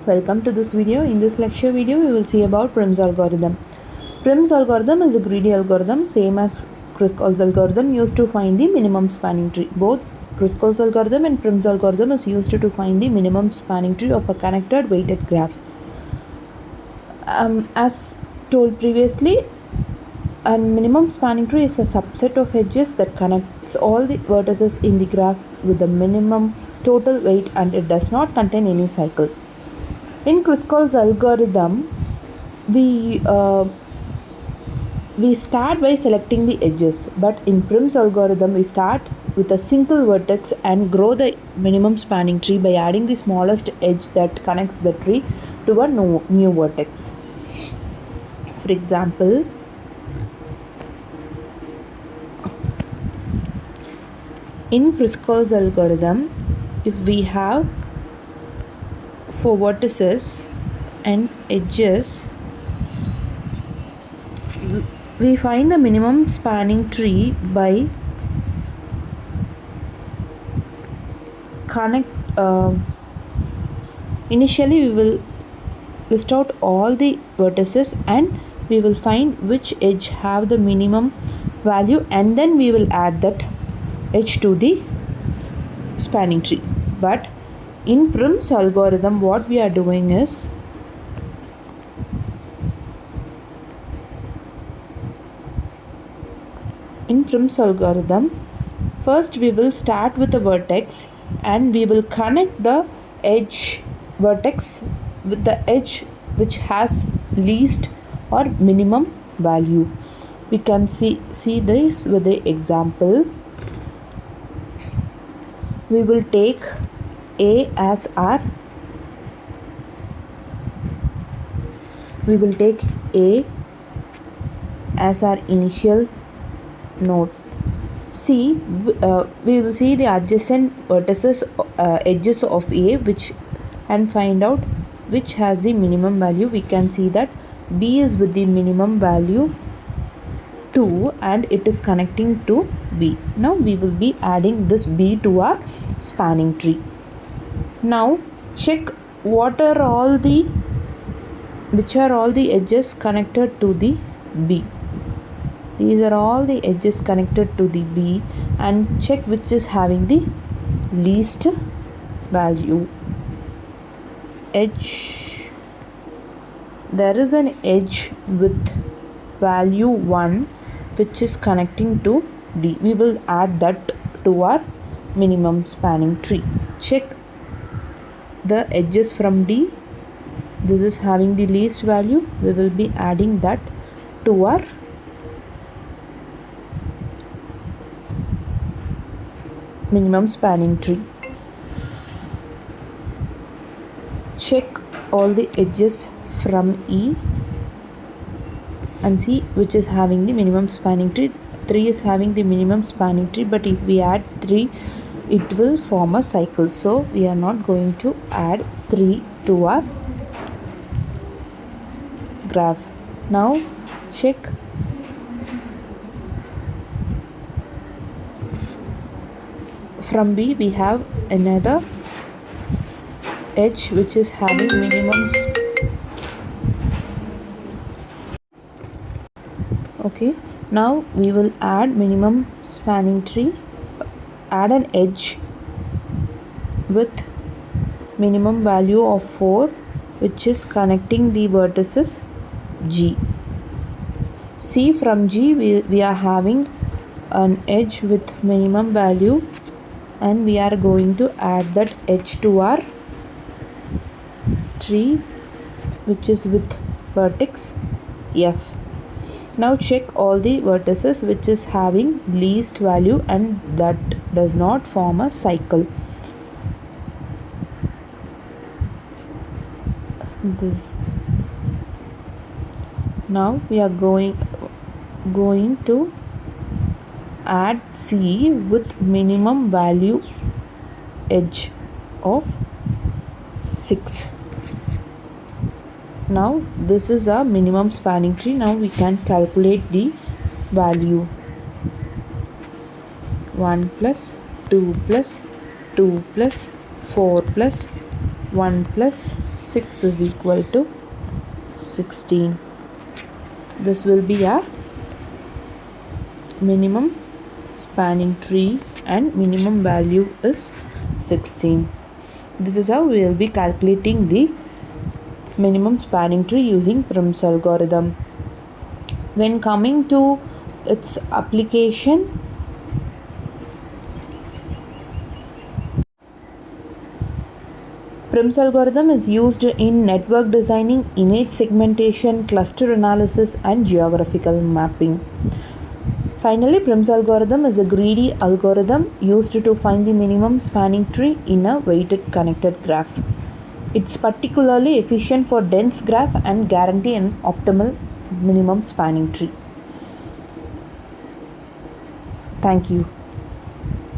Welcome to this video. In this lecture video, we will see about Prim's algorithm. Prim's algorithm is a greedy algorithm, same as Kruskal's algorithm, used to find the minimum spanning tree. Both Kruskal's algorithm and Prim's algorithm is used to find the minimum spanning tree of a connected weighted graph. As told previously, a minimum spanning tree is a subset of edges that connects all the vertices in the graph with the minimum total weight, and it does not contain any cycle. In Kruskal's algorithm, we start by selecting the edges, but in Prim's algorithm we start with a single vertex and grow the minimum spanning tree by adding the smallest edge that connects the tree to a new vertex. For example, in Kruskal's algorithm, if we have 4 vertices and edges, we find the minimum spanning tree by initially we will list out all the vertices and we will find which edge have the minimum value, and then we will add that edge to the spanning tree. But in Prim's algorithm, what we are doing is first we will start with a vertex and we will connect the edge vertex with the edge which has least or minimum value. We can see this with the example. We will take A as our initial node. C, we will see the adjacent vertices edges of A and find out which has the minimum value. We can see that B is with the minimum value 2 and it is connecting to B. Now we will be adding this B to our spanning tree. Now check which are all the edges connected to the B. These are all the edges connected to the B, and check which is having the least value. Edge, there is an edge with value 1 which is connecting to D. We will add that to our minimum spanning tree. Check the edges from D. This is having the least value. We will be adding that to our minimum spanning tree. Check all the edges from E and see which is having the minimum spanning tree. 3 is having the minimum spanning tree, but if we add 3 it will form a cycle, so we are not going to add 3 to our graph. Now check from B. We have another edge which is having minimums. Okay, now we will add minimum spanning tree, add an edge with minimum value of 4 which is connecting the vertices G. See, from G we are having an edge with minimum value and we are going to add that edge to our tree which is with vertex F. Now check all the vertices which is having least value and that does not form a cycle. Now we are going to add C with minimum value edge of 6. Now this is a minimum spanning tree. Now we can calculate the value. 1 plus 2 plus 2 plus 4 plus 1 plus 6 is equal to 16. This will be a minimum spanning tree and minimum value is 16. This is how we will be calculating the minimum spanning tree using Prim's algorithm. When coming to its application, Prim's algorithm is used in network designing, image segmentation, cluster analysis, and geographical mapping. Finally, Prim's algorithm is a greedy algorithm used to find the minimum spanning tree in a weighted connected graph. It's particularly efficient for dense graph and guarantee an optimal minimum spanning tree. Thank you.